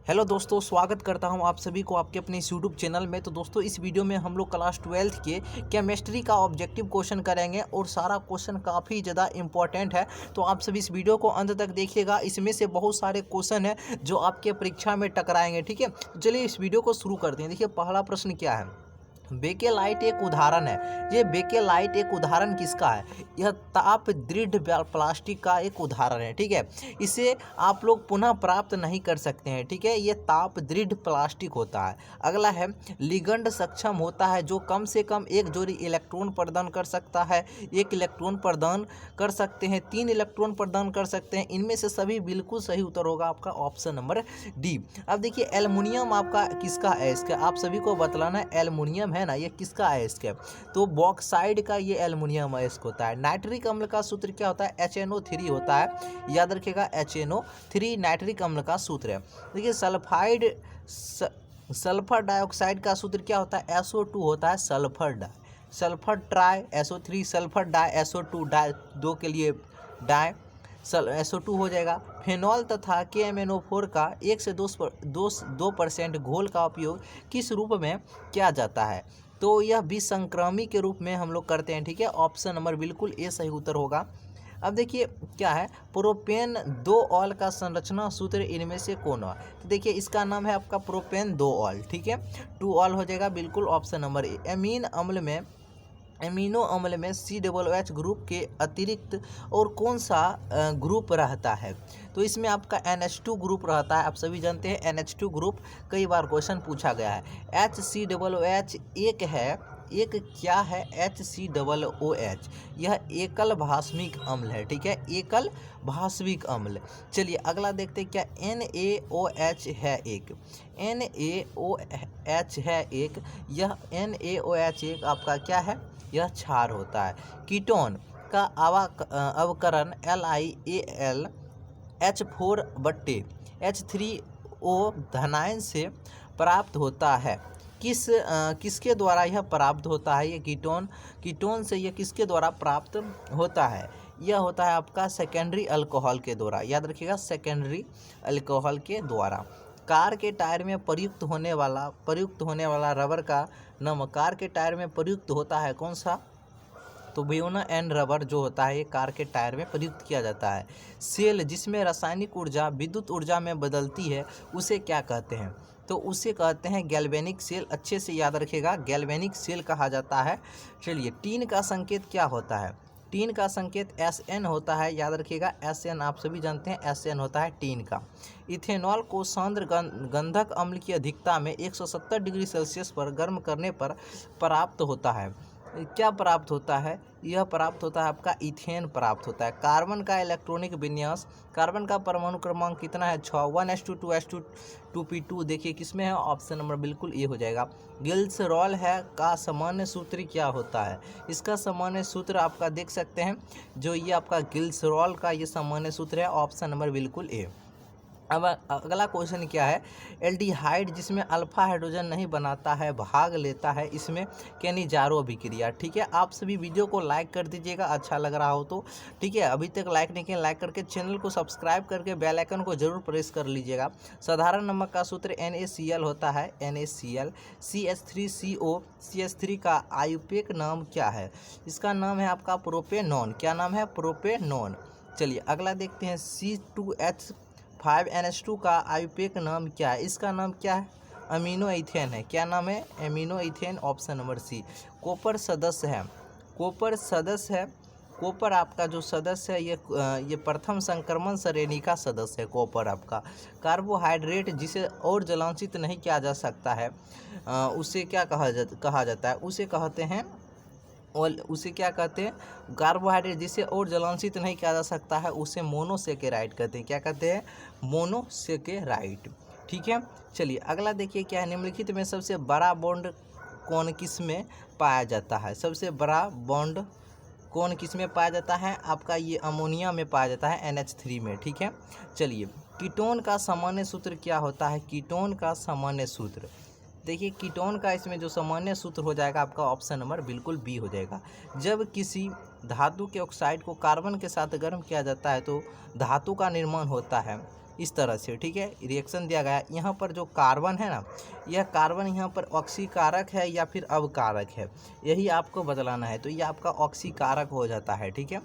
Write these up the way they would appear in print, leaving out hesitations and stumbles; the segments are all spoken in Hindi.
हेलो दोस्तों, स्वागत करता हूं आप सभी को आपके अपने इस यूट्यूब चैनल में। तो दोस्तों, इस वीडियो में हम लोग क्लास 12th के केमिस्ट्री का ऑब्जेक्टिव क्वेश्चन करेंगे और सारा क्वेश्चन काफ़ी ज़्यादा इंपॉर्टेंट है। तो आप सभी इस वीडियो को अंत तक देखिएगा। इसमें से बहुत सारे क्वेश्चन हैं जो आपके परीक्षा में टकराएंगे। ठीक है, तो चलिए इस वीडियो को शुरू करते हैं। देखिए, पहला प्रश्न क्या है। बेकेलाइट एक उदाहरण है। ये बेकेलाइट एक उदाहरण किसका है? यह ताप दृढ़ प्लास्टिक का एक उदाहरण है। ठीक है, इसे आप लोग पुनः प्राप्त नहीं कर सकते हैं। ठीक है, ये ताप दृढ़ प्लास्टिक होता है। अगला है, लिगंड सक्षम होता है जो कम से कम एक जोड़ी इलेक्ट्रॉन प्रदान कर सकता है। एक इलेक्ट्रॉन प्रदान कर सकते हैं, 3 इलेक्ट्रॉन प्रदान कर सकते हैं। इनमें से सभी बिल्कुल सही उत्तर होगा आपका ऑप्शन नंबर डी। अब देखिए, एल्युमिनियम आपका किसका है? इसका आप सभी को बतलाना है। एल्युमिनियम है ना, ये किसका है? इसके तो बॉक्साइड का ये एल्युमिनियम अयस्क होता है। नाइट्रिक अम्ल का सूत्र क्या होता है? HNO3 होता है। याद रखिएगा, HNO3 नाइट्रिक अम्ल का सूत्र है। देखिए, सल्फर डाइऑक्साइड का सूत्र क्या होता है? SO2 होता है। Sulphur tri SO3, sulphur di SO2, di 2 के लिए डाई SO2 हो जाएगा। फेनॉल तथा KMNO4 का 1 से 2% घोल का उपयोग किस रूप में किया जाता है? तो यह विसंक्रमी के रूप में हम लोग करते हैं। ठीक है, ऑप्शन नंबर बिल्कुल ए सही उत्तर होगा। अब देखिए क्या है, प्रोपेन 2 ऑल का संरचना सूत्र इनमें से कौन है? तो देखिए, इसका नाम है आपका प्रोपेन 2 ऑल। ठीक है, 2 ऑल हो जाएगा बिल्कुल ऑप्शन नंबर ए। एमिनो अम्ल में COOH ग्रुप के अतिरिक्त और कौन सा ग्रुप रहता है? तो इसमें आपका NH2 ग्रुप रहता है। आप सभी जानते हैं NH2 ग्रुप, कई बार क्वेश्चन पूछा गया है। HCOOH एक है, एक क्या है? HCOOH, यह एकल भास्मिक अम्ल है। ठीक है, एकल भास्मिक अम्ल। चलिए अगला देखते हैं, क्या NaOH है एक? NaOH है एक, यह NaOH एक आपका क्या है? यह क्षार होता है। कीटोन का अवकरण LiAl H4/H3O धनायन से प्राप्त होता है। किसके द्वारा यह प्राप्त होता है? ये कीटोन से यह किसके द्वारा प्राप्त होता है? यह होता है आपका सेकेंडरी अल्कोहल के द्वारा। याद रखिएगा, सेकेंडरी अल्कोहल के द्वारा। कार के टायर में प्रयुक्त होने वाला रबर का नमक कार के टायर में प्रयुक्त होता है कौन सा? तो वियोना एंड रबर जो होता है ये कार के टायर में प्रयुक्त किया जाता है। सेल जिसमें रासायनिक ऊर्जा विद्युत ऊर्जा में बदलती है, उसे क्या कहते हैं? तो उसे कहते हैं गैल्वेनिक सेल। अच्छे से याद रखिएगा, गैल्वेनिक सेल कहा जाता है। चलिए, टीन का संकेत क्या होता है? टीन का संकेत SN होता है। याद रखिएगा, SN आप सभी जानते हैं, SN होता है टीन का। इथेनॉल को सांद्र गंधक अम्ल की अधिकता में 170 डिग्री सेल्सियस पर गर्म करने पर प्राप्त होता है। क्या प्राप्त होता है? यह प्राप्त होता है आपका इथेन प्राप्त होता है। कार्बन का इलेक्ट्रॉनिक विन्यास, कार्बन का परमाणु क्रमांक कितना है? 6, 1s2 2s2 2p2। देखिए किसमें है? ऑप्शन नंबर बिल्कुल ए हो जाएगा। ग्लिसरॉल है का सामान्य सूत्र क्या होता है? इसका सामान्य सूत्र आपका देख सकते हैं, जो ये आपका ग्लिसरॉल का ये सामान्य सूत्र है। ऑप्शन नंबर बिल्कुल ए। अब अगला क्वेश्चन क्या है, एल्डिहाइड जिसमें अल्फा हाइड्रोजन नहीं बनाता है भाग लेता है इसमें केनिजारो अभिक्रिया। ठीक है, आप सभी वीडियो को लाइक कर दीजिएगा अच्छा लग रहा हो तो। ठीक है, अभी तक लाइक नहीं किया, लाइक करके चैनल को सब्सक्राइब करके बेल आइकन को जरूर प्रेस कर लीजिएगा। साधारण नमक का सूत्र NaCl होता है, NaCl। CH3CO, CH3 का आयुपेक नाम क्या है? इसका नाम है आपका प्रोपेनॉन। क्या नाम है? प्रोपेनॉन। चलिए अगला देखते हैं, C2H5NH2 का आयुपेक नाम क्या है? इसका नाम क्या है? अमीनो इथेन है। क्या नाम है? Amino ethane. Option number C. Copper सदस्य है, कॉपर सदस्य है। कॉपर आपका जो सदस्य है ये प्रथम संक्रमण श्रेणी का सदस्य है। कॉपर आपका कार्बोहाइड्रेट जिसे और जलांशित नहीं किया जा सकता है, उसे क्या कहा जाता है? उसे क्या कहते हैं? कार्बोहाइड्रेट जिसे और जलांशित नहीं किया जा सकता है उसे मोनोसेकेराइड कहते हैं। क्या कहते हैं? मोनोसेकेराइड। ठीक है, चलिए अगला देखिए क्या है, निम्नलिखित में सबसे बड़ा बॉन्ड कौन किस में पाया जाता है? सबसे बड़ा बॉन्ड कौन किस में पाया जाता है? आपका ये अमोनिया में पाया जाता है, NH3 में। ठीक है, चलिए कीटोन का सामान्य सूत्र क्या होता है? कीटोन का सामान्य सूत्र, देखिए कीटोन का इसमें जो सामान्य सूत्र हो जाएगा आपका ऑप्शन नंबर बिल्कुल बी हो जाएगा। जब किसी धातु के ऑक्साइड को कार्बन के साथ गर्म किया जाता है तो धातु का निर्माण होता है। इस तरह से, ठीक है, रिएक्शन दिया गया है। यहाँ पर जो कार्बन है ना, यह कार्बन यहाँ पर ऑक्सीकारक है या फिर अवकारक है, यही आपको बतलाना है। तो ये आपका ऑक्सीकारक हो जाता है, ठीक है।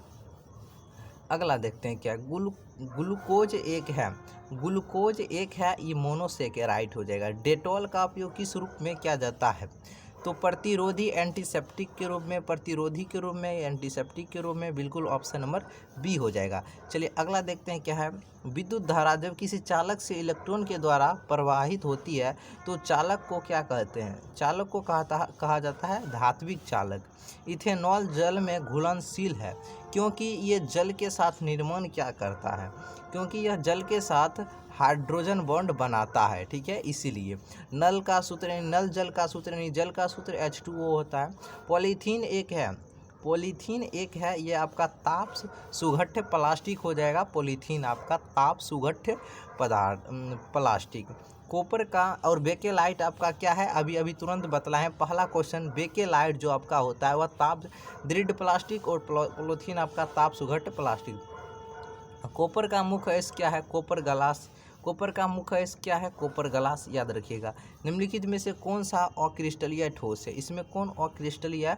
अगला देखते हैं क्या, ग्लूकोज एक है, ग्लूकोज एक है, ये मोनोसेकेराइड हो जाएगा। डेटॉल का उपयोग किस रूप में किया जाता है? तो प्रतिरोधी एंटीसेप्टिक के रूप में, प्रतिरोधी के रूप में, एंटीसेप्टिक के रूप में, बिल्कुल ऑप्शन नंबर बी हो जाएगा। चलिए अगला देखते हैं क्या है। विद्युत धारा जब किसी चालक से इलेक्ट्रॉन के द्वारा प्रवाहित होती है तो चालक को क्या कहते हैं? चालक को कहा जाता है धात्विक चालक। इथेनॉल जल में घुलनशील है क्योंकि ये जल के साथ निर्माण क्या करता है? क्योंकि यह जल के साथ हाइड्रोजन बॉन्ड बनाता है, ठीक है, इसीलिए। नल का सूत्र यानी नल जल का सूत्र यानी जल का सूत्र H2O होता है। पॉलीथीन एक है, पॉलीथीन एक है, ये आपका ताप सुघट्य प्लास्टिक हो जाएगा। पॉलीथीन आपका ताप सुघट्य पदार्थ प्लास्टिक। कॉपर का और बेकेलाइट आपका क्या है? अभी तुरंत बतलाएं। पहला क्वेश्चन, बेकेलाइट जो आपका होता है वह ताप दृढ़ प्लास्टिक और पॉलीथीन आपका ताप सुघट्य प्लास्टिक। कॉपर का मुख्य अयस्क क्या है? Copper glass. कॉपर का मुख्य अयस्क क्या है? कॉपर ग्लास, याद रखिएगा। निम्नलिखित में से कौन सा अक्रिस्टलीय ठोस है? इसमें कौन अक्रिस्टलीय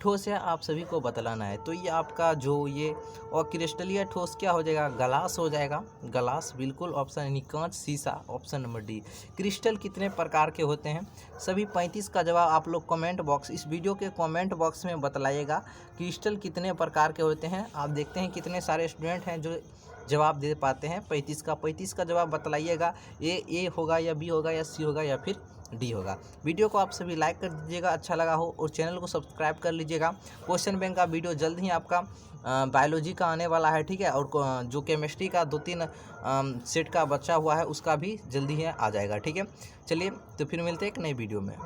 ठोस है आप सभी को बतलाना है। तो ये आपका जो ये अक्रिस्टलीय ठोस क्या हो जाएगा? ग्लास हो जाएगा। ग्लास बिल्कुल ऑप्शन यानी कांच, शीशा, ऑप्शन नंबर डी। क्रिस्टल कितने प्रकार के होते हैं? सभी 35 का जवाब आप लोग कमेंट बॉक्स, इस वीडियो के कमेंट बॉक्स में बतलाइएगा। क्रिस्टल कितने प्रकार के होते हैं? आप देखते हैं कितने सारे स्टूडेंट हैं जो जवाब दे पाते हैं। 35 का जवाब बतलाइएगा। ए होगा या बी होगा या सी होगा या फिर डी होगा। वीडियो को आप सभी लाइक कर दीजिएगा अच्छा लगा हो, और चैनल को सब्सक्राइब कर लीजिएगा। क्वेश्चन बैंक का वीडियो जल्द ही आपका बायोलॉजी का आने वाला है, ठीक है, और जो केमिस्ट्री का 2-3 सेट का बचा हुआ है उसका भी जल्दी ही आ जाएगा, ठीक है। चलिए तो फिर मिलते हैं एक नई वीडियो में।